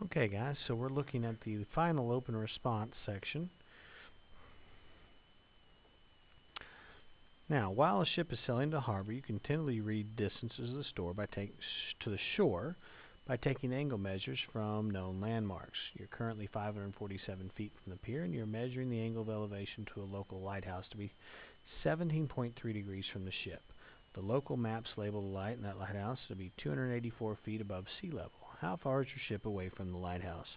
Okay guys, so we're looking at the final open response section. Now, while a ship is sailing to harbor, you can tentatively read distances to the shore by taking angle measures from known landmarks. You're currently 547 feet from the pier, and you're measuring the angle of elevation to a local lighthouse to be 17.3 degrees from the ship. The local maps label the light in that lighthouse to be 284 feet above sea level. How far is your ship away from the lighthouse?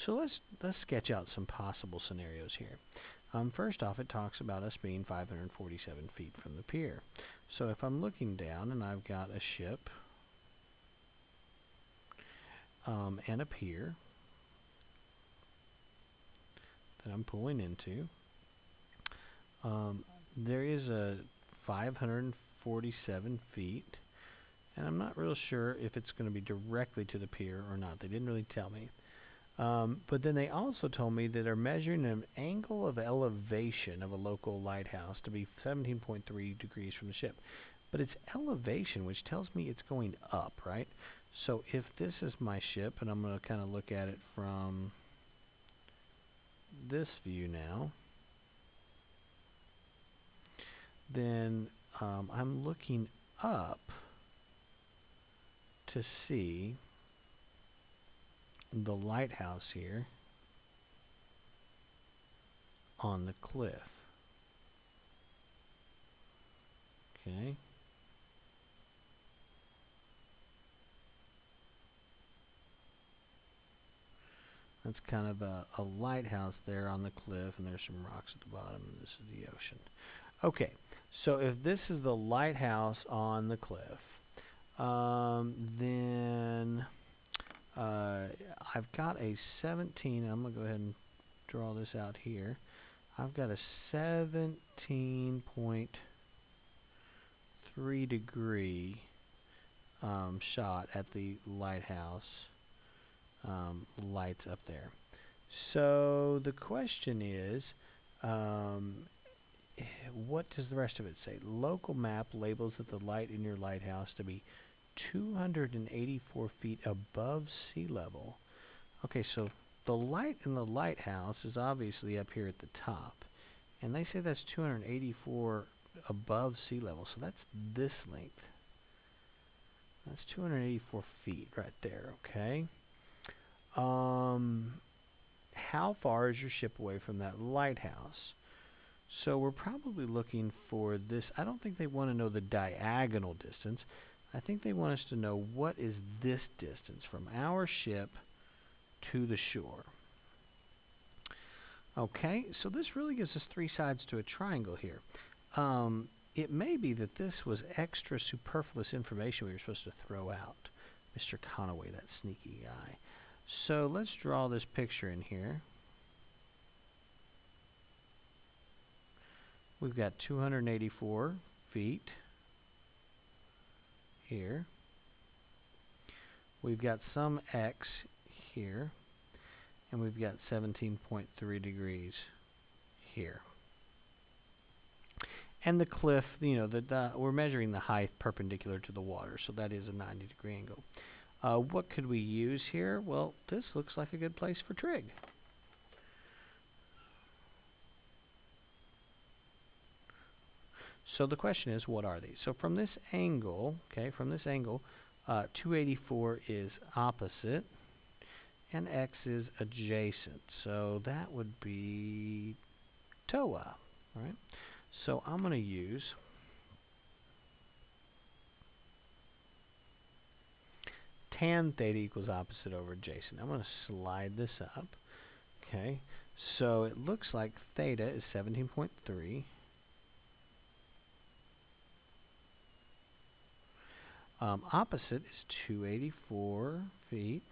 So let's sketch out some possible scenarios here. First off, it talks about us being 547 feet from the pier. So if I'm looking down and I've got a ship and a pier that I'm pulling into, there is a 547 feet, and I'm not real sure if it's going to be directly to the pier or not. They didn't really tell me. But then they also told me that they're measuring an angle of elevation of a local lighthouse to be 17.3 degrees from the ship. But it's elevation, which tells me it's going up, right? So if this is my ship, and I'm going to kind of look at it from this view now, then I'm looking up to see the lighthouse here on the cliff. Okay. That's kind of a lighthouse there on the cliff, and there's some rocks at the bottom, and this is the ocean. Okay, so if this is the lighthouse on the cliff, then I've got a 17, I'm going to go ahead and draw this out here. I've got a 17.3 degree shot at the lighthouse lights up there. So the question is, what does the rest of it say? Local map labels that the light in your lighthouse to be 284 feet above sea level. Okay, so the light in the lighthouse is obviously up here at the top, and they say that's 284 above sea level, so that's this length. That's 284 feet right there, okay? How far is your ship away from that lighthouse? So we're probably looking for this. I don't think they want to know the diagonal distance. I think they want us to know what is this distance from our ship to the shore. Okay, so this really gives us three sides to a triangle here. It may be that this was extra superfluous information we were supposed to throw out. Mr. Conaway, that sneaky guy. So let's draw this picture in here. We've got 284 feet here. We've got some X here. And we've got 17.3 degrees here. And the cliff, you know, we're measuring the height perpendicular to the water, so that is a 90-degree angle. What could we use here? Well, this looks like a good place for trig. So the question is, what are these? So from this angle, 284 is opposite, and X is adjacent. So that would be TOA, right? So I'm going to use tan theta equals opposite over adjacent. I'm going to slide this up. Okay, so it looks like theta is 17.3. Opposite is 284 feet,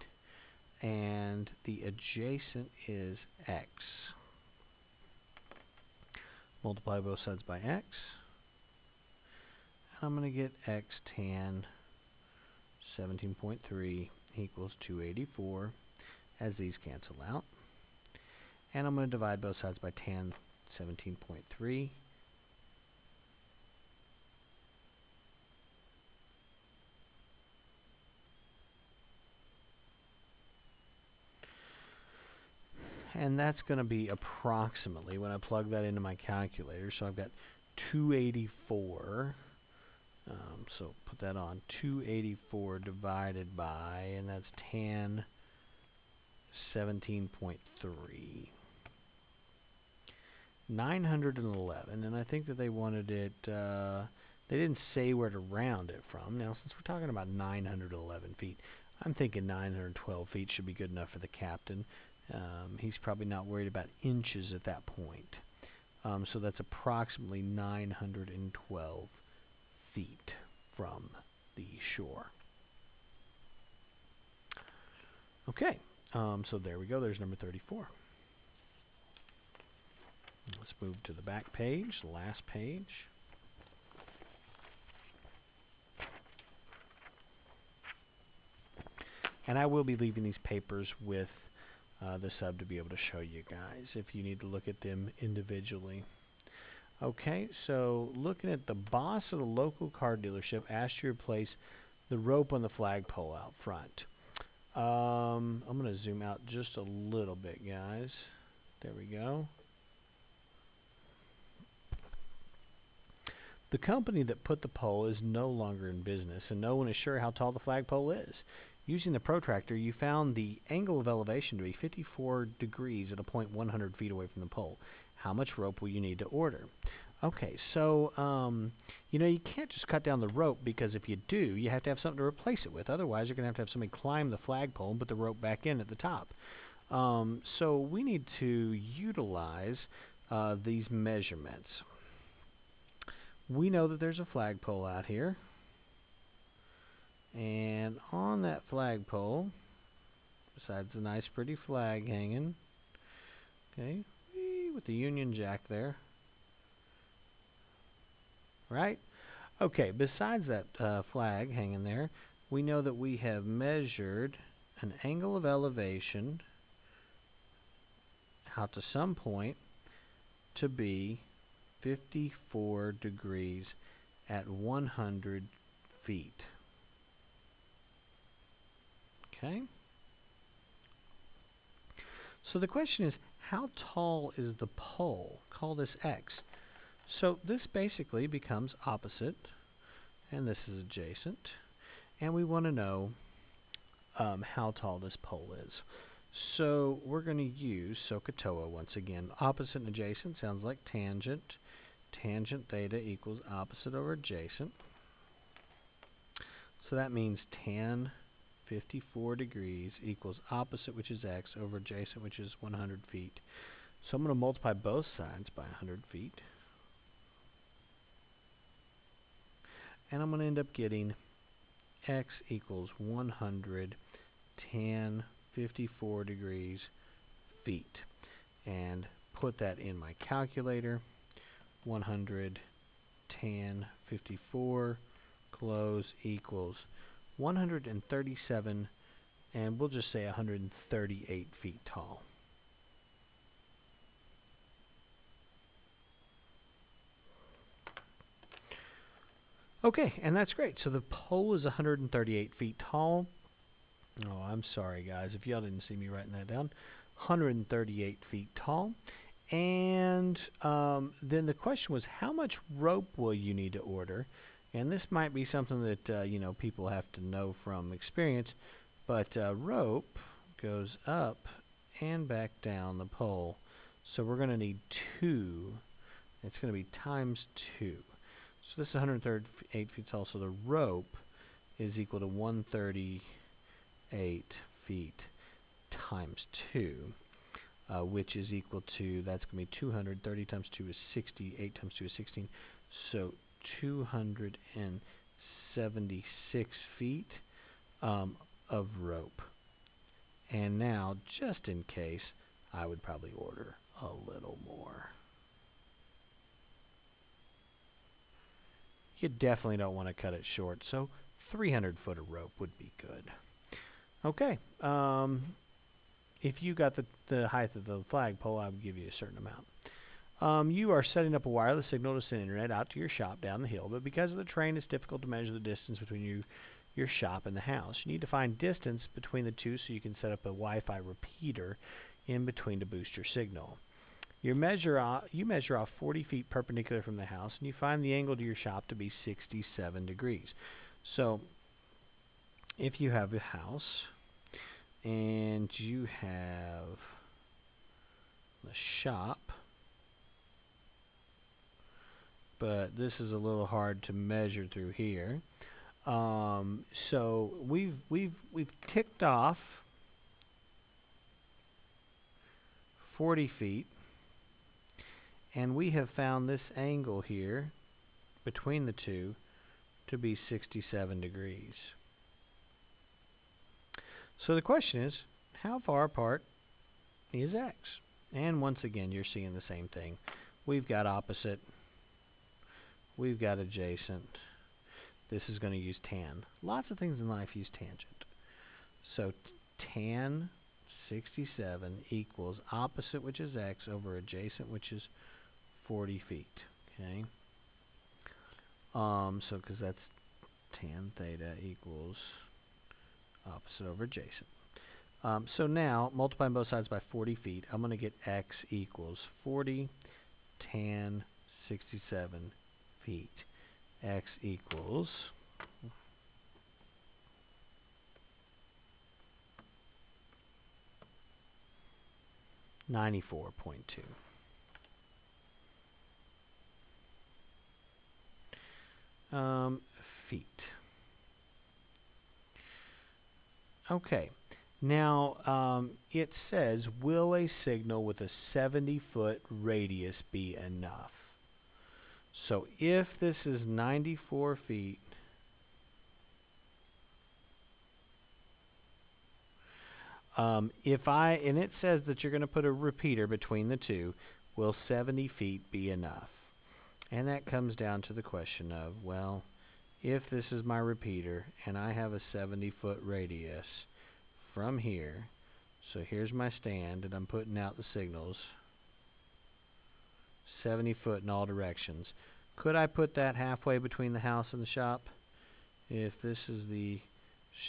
and the adjacent is x. Multiply both sides by x, and I'm going to get x tan 17.3 equals 284, as these cancel out. And I'm going to divide both sides by tan 17.3. and that's going to be approximately, when I plug that into my calculator, so I've got 284. So put that on, 284 divided by, and that's tan 17.3. 911, and I think that they wanted it, they didn't say where to round it from. Now, since we're talking about 911 feet, I'm thinking 912 feet should be good enough for the captain. He's probably not worried about inches at that point. So that's approximately 912 feet from the shore. Okay, so there we go. There's number 34. Let's move to the back page, the last page. And I will be leaving these papers with the sub to be able to show you guys if you need to look at them individually. Okay, so looking at the boss of the local car dealership asked you to replace the rope on the flagpole out front. I'm going to zoom out just a little bit, guys. There we go. The company that put the pole is no longer in business, and no one is sure how tall the flagpole is. Using the protractor, you found the angle of elevation to be 54 degrees at a point 100 feet away from the pole. How much rope will you need to order? Okay, so, you know, you can't just cut down the rope, because if you do, you have to have something to replace it with. Otherwise, you're going to have somebody climb the flagpole and put the rope back in at the top. So we need to utilize these measurements. We know that there's a flagpole out here, and on that flagpole, besides the nice pretty flag hanging, okay, with the Union Jack there, right? Okay, besides that flag hanging there, we know that we have measured an angle of elevation out to some point to be 54 degrees at 100 feet. Okay? So the question is, how tall is the pole? Call this X. So this basically becomes opposite, and this is adjacent, and we want to know how tall this pole is. So we're going to use SOHCAHTOA once again. Opposite and adjacent sounds like tangent. Tangent theta equals opposite over adjacent. So that means tan 54 degrees equals opposite, which is x, over adjacent, which is 100 feet. So I'm going to multiply both sides by 100 feet. And I'm going to end up getting x equals 100 tan 54 degrees feet. And put that in my calculator. 100 tan 54 close equals 137, and we'll just say 138 feet tall. Okay, and that's great. So the pole is 138 feet tall. Oh, I'm sorry, guys, if y'all didn't see me writing that down. 138 feet tall. And then the question was, how much rope will you need to order? And this might be something that you know, people have to know from experience, but rope goes up and back down the pole. So we're going to need 2. It's going to be times 2. So this is 138 feet tall, so the rope is equal to 138 feet times 2. Which is equal to, that's going to be 230 times 2 is 60, 8 times 2 is 16, so 276 feet of rope. And now, just in case, I would probably order a little more. You definitely don't want to cut it short, so 300 foot of rope would be good. Okay. If you got the height of the flagpole, I would give you a certain amount. You are setting up a wireless signal to send internet out to your shop down the hill, but because of the terrain, it's difficult to measure the distance between your shop and the house. You need to find distance between the two so you can set up a Wi-Fi repeater. in between to boost your signal. You measure off 40 feet perpendicular from the house, and you find the angle to your shop to be 67 degrees. So, if you have a house, and you have the shop, but this is a little hard to measure through here. So we've ticked off 40 feet, and we have found this angle here between the two to be 67 degrees. So the question is, how far apart is X? And once again, you're seeing the same thing. We've got opposite, we've got adjacent. This is going to use tan. Lots of things in life use tangent. So tan 67 equals opposite, which is X, over adjacent, which is 40 feet. Okay. So because that's tan theta equals opposite over adjacent. So now, multiplying both sides by 40 feet, I'm going to get X equals 40 tan 67 feet. X equals 94.2. Feet. Okay. Now, it says, will a signal with a 70-foot radius be enough? So if this is 94 feet, and it says that you're going to put a repeater between the two, will 70 feet be enough? And that comes down to the question of, well, if this is my repeater and I have a 70-foot radius from here, so here's my stand and I'm putting out the signals, 70 foot in all directions. Could I put that halfway between the house and the shop? If this is the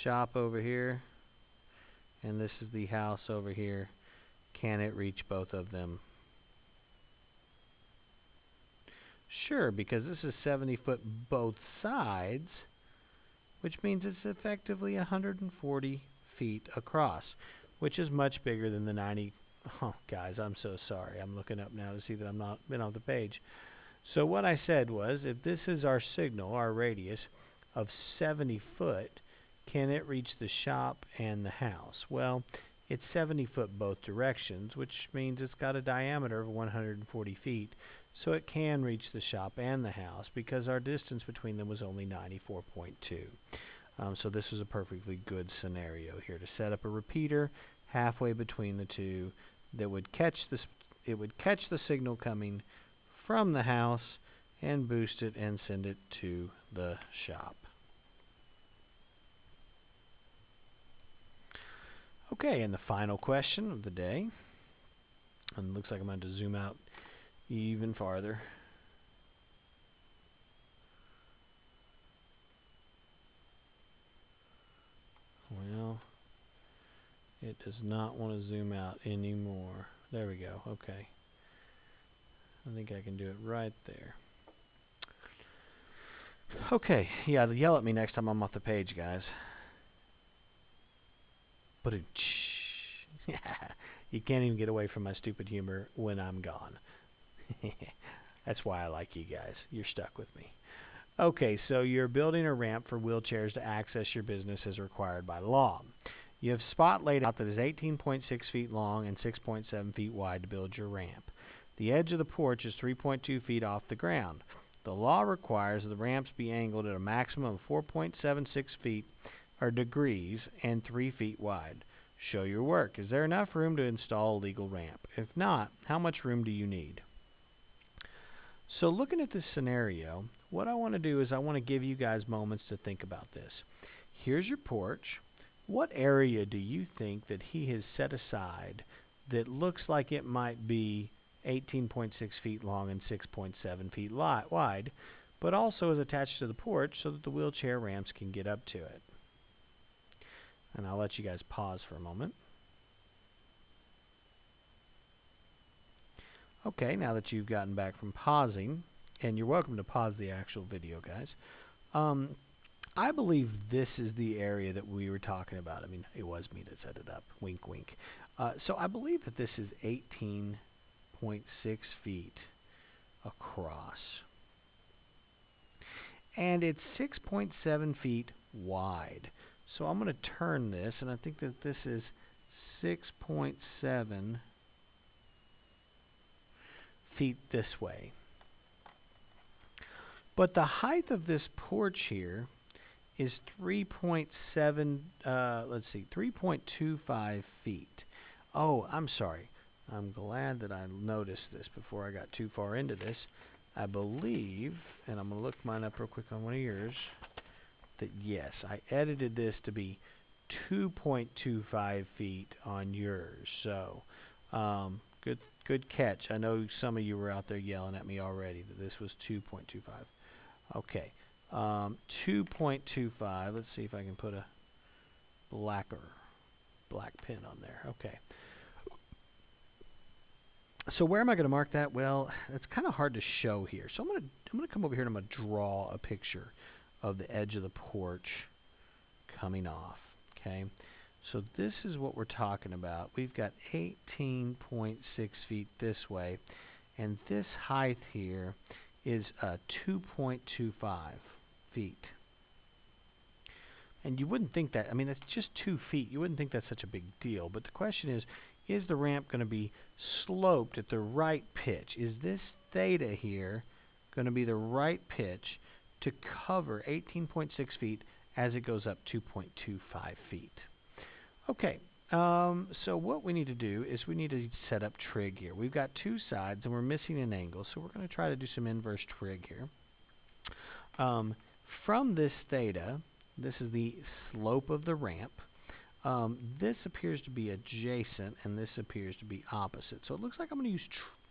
shop over here and this is the house over here, can it reach both of them? Sure, because this is 70 foot both sides, which means it's effectively 140 feet across, which is much bigger than the 90. Oh, guys, I'm so sorry. I'm looking up now to see that I'm not been on the page. So what I said was, if this is our signal, our radius of 70 foot, can it reach the shop and the house? Well, it's 70 foot both directions, which means it's got a diameter of 140 feet. So it can reach the shop and the house because our distance between them was only 94.2. So this is a perfectly good scenario here to set up a repeater halfway between the two that would catch the signal coming from the house and boost it and send it to the shop. Okay, and the final question of the day, and it looks like I'm going to zoom out even farther. Well, it does not want to zoom out anymore. There we go. Okay. I think I can do it right there. Okay. Yeah, yell at me next time I'm off the page, guys. But you can't even get away from my stupid humor when I'm gone. That's why I like you guys. You're stuck with me. Okay, so you're building a ramp for wheelchairs to access your business as required by law. You have a spot laid out that is 18.6 feet long and 6.7 feet wide to build your ramp. The edge of the porch is 3.2 feet off the ground. The law requires that the ramps be angled at a maximum of 4.76 feet or degrees and 3 feet wide. Show your work. Is there enough room to install a legal ramp? If not, how much room do you need? So looking at this scenario, what I want to do is I want to give you guys moments to think about this. Here's your porch. What area do you think that he has set aside that looks like it might be 18.6 feet long and 6.7 feet wide, but also is attached to the porch so that the wheelchair ramps can get up to it? And I'll let you guys pause for a moment. Okay, now that you've gotten back from pausing, and you're welcome to pause the actual video, guys. I believe this is the area that we were talking about. I mean, it was me that set it up. Wink, wink. So I believe that this is 18.6 feet across. And it's 6.7 feet wide. So I'm going to turn this, and I think that this is 6.7 feet this way. But the height of this porch here is 3.25 feet. Oh, I'm sorry. I'm glad that I noticed this before I got too far into this. I believe, and I'm going to look mine up real quick on one of yours, that yes, I edited this to be 2.25 feet on yours. So, good catch. I know some of you were out there yelling at me already that this was 2.25. Okay. 2.25. Let's see if I can put a black pin on there. Okay. So where am I going to mark that? Well, it's kind of hard to show here. So I'm going to come over here and I'm going to draw a picture of the edge of the porch coming off. Okay. So this is what we're talking about. We've got 18.6 feet this way, and this height here is 2.25 feet. And you wouldn't think that, I mean, it's just 2 feet. You wouldn't think that's such a big deal. But the question is the ramp going to be sloped at the right pitch? Is this theta here going to be the right pitch to cover 18.6 feet as it goes up 2.25 feet? Okay, so what we need to do is we need to set up trig here. We've got two sides and we're missing an angle, so we're going to try to do some inverse trig here. From this theta, this is the slope of the ramp. This appears to be adjacent and this appears to be opposite. So it looks like I'm going to use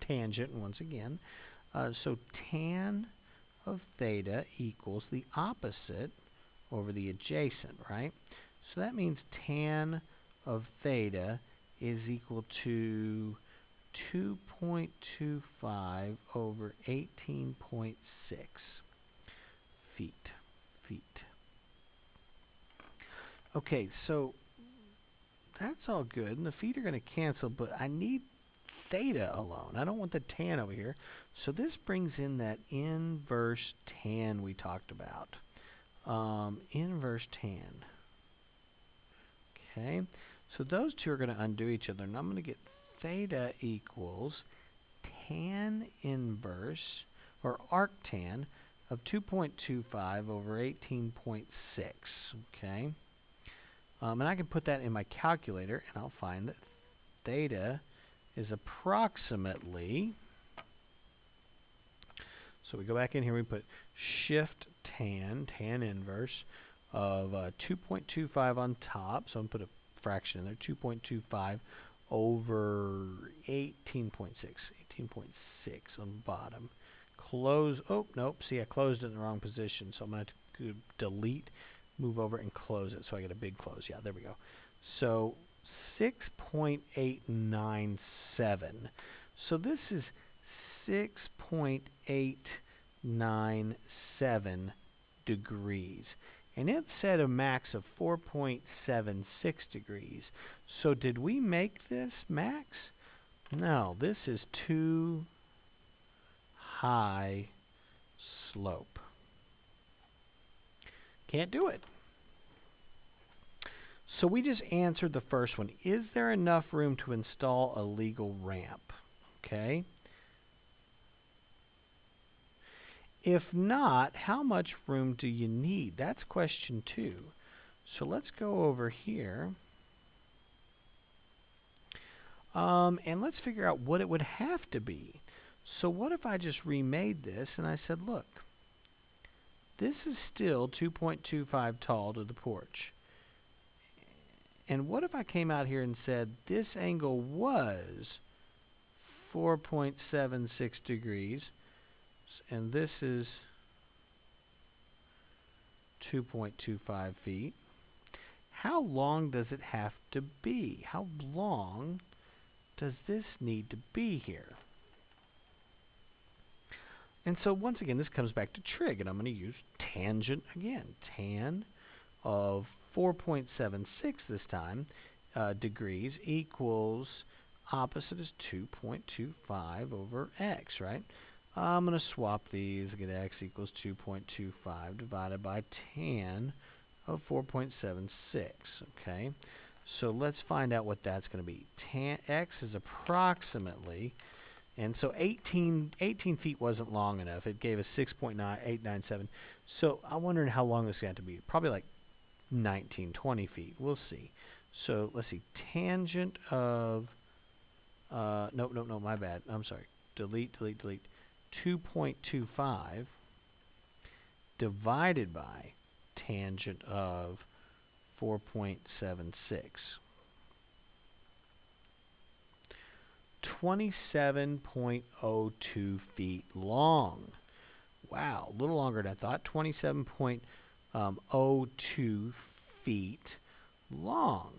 tangent once again. So tan of theta equals the opposite over the adjacent, right? So that means tan of theta is equal to 2.25 over 18.6 feet. Okay, so that's all good, and the feet are going to cancel, but I need theta alone. I don't want the tan over here. So this brings in that inverse tan we talked about. Inverse tan. Okay, so those two are going to undo each other, and I'm going to get theta equals tan inverse, or arctan, of 2.25 over 18.6. Okay, and I can put that in my calculator, and I'll find that theta is approximately, so we go back in here, we put shift tan inverse of 2.25 on top, so I'm going to put a fraction in there, 2.25 over 18.6 on the bottom. Close, oh, nope, see I closed it in the wrong position, so I'm going to delete, move over and close it, so I get a big close. Yeah, there we go. So 6.897. So this is 6.897 degrees. And it said a max of 4.76 degrees. So did we make this max? No, this is too high slope. Can't do it. So we just answered the first one. Is there enough room to install a legal ramp? Okay. If not, how much room do you need? That's question 2. So let's go over here. And let's figure out what it would have to be. So what if I just remade this and I said, look, this is still 2.25 tall to the porch. And what if I came out here and said this angle was 4.76 degrees, and this is 2.25 feet. How long does it have to be? How long does this need to be here? And so once again, this comes back to trig, and I'm going to use tangent again. Tan of 4.76 this time degrees equals opposite is 2.25 over x, right? I'm going to swap these, get x equals 2.25 divided by tan of 4.76, okay? So let's find out what that's going to be. Tan x is approximately, and so 18 feet wasn't long enough. It gave us 6.897. So I'm wondering how long this is going to be. Probably like 19, 20 feet. We'll see. So let's see. Tangent of, no, my bad. I'm sorry. Delete. 2.25 divided by tangent of 4.76. 27.02 feet long. Wow, a little longer than I thought. 27.02 feet long.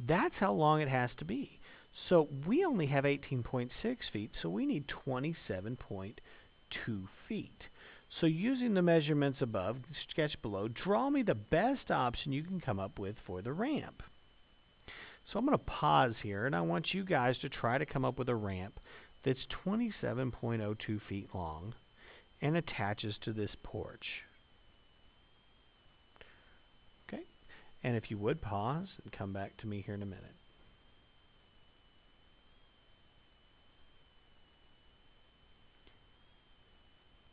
That's how long it has to be. So we only have 18.6 feet, so we need 27.2 feet. So using the measurements above, sketch below, draw me the best option you can come up with for the ramp. So I'm going to pause here, and I want you guys to try to come up with a ramp that's 27.02 feet long and attaches to this porch. Okay? And if you would pause and come back to me here in a minute.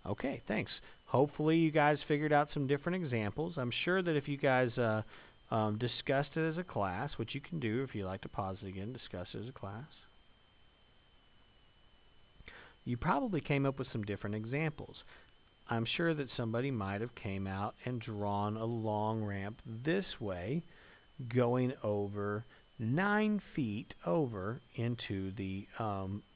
Okay, thanks. Hopefully you guys figured out some different examples. I'm sure that if you guys discussed it as a class, which you can do if you like to pause it again, discuss it as a class, you probably came up with some different examples. I'm sure that somebody might have came out and drawn a long ramp this way, going over 9 feet over into the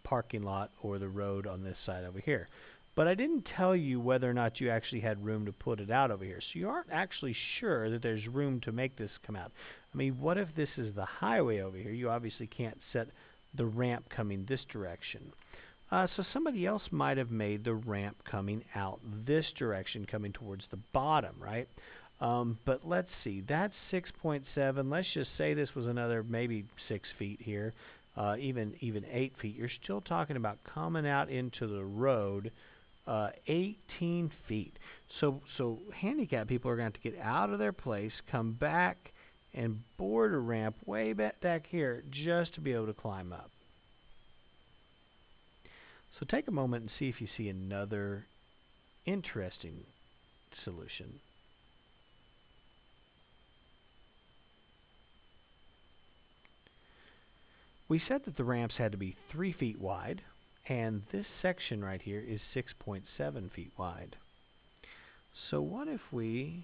parking lot or the road on this side over here. But I didn't tell you whether or not you actually had room to put it out over here. So you aren't actually sure that there's room to make this come out. I mean, what if this is the highway over here? You obviously can't set the ramp coming this direction. So somebody else might have made the ramp coming out this direction, coming towards the bottom, right? But let's see, that's 6.7. Let's just say this was another maybe 6 feet here, even 8 feet. You're still talking about coming out into the road 18 feet. So handicapped people are going to have to get out of their place, come back, and board a ramp way back here just to be able to climb up. So take a moment and see if you see another interesting solution. We said that the ramps had to be 3 feet wide, and this section right here is 6.7 feet wide. So what if we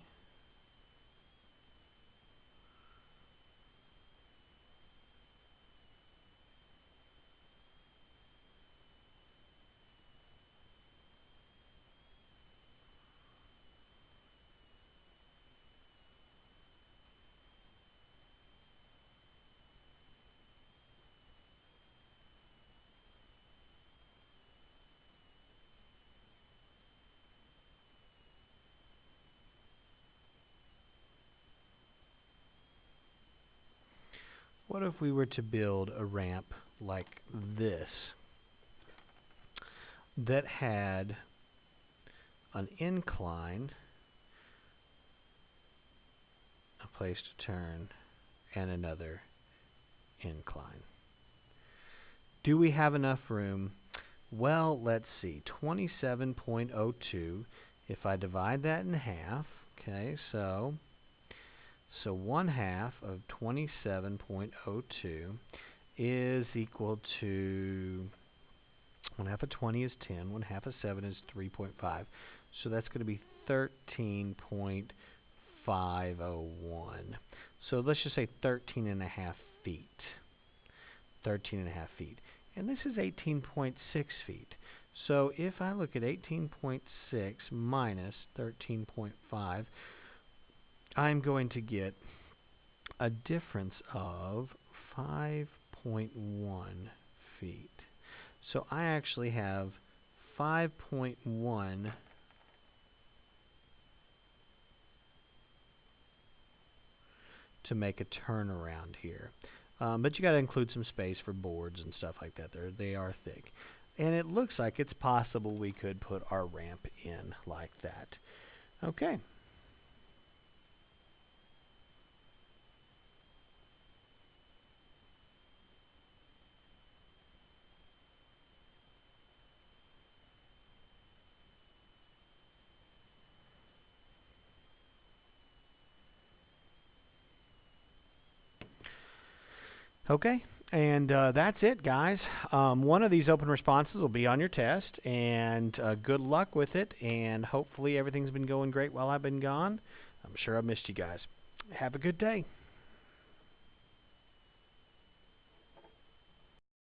were to build a ramp like this that had an incline, a place to turn, and another incline? Do we have enough room? Well, let's see. 27.02. If I divide that in half, okay, so 1/2 of 27.02 is equal to 1/2 of 20 is 10. 1/2 of 7 is 3.5. So that's going to be 13.501. So let's just say 13.5 feet. 13.5 feet. And this is 18.6 feet. So if I look at 18.6 minus 13.5, I'm going to get a difference of 5.1 feet. So I actually have 5.1 to make a turnaround here. But you got to include some space for boards and stuff like that. They are thick. And it looks like it's possible we could put our ramp in like that. Okay. Okay, and that's it, guys. One of these open responses will be on your test, and good luck with it, and hopefully everything's been going great while I've been gone. I'm sure I missed you guys. Have a good day.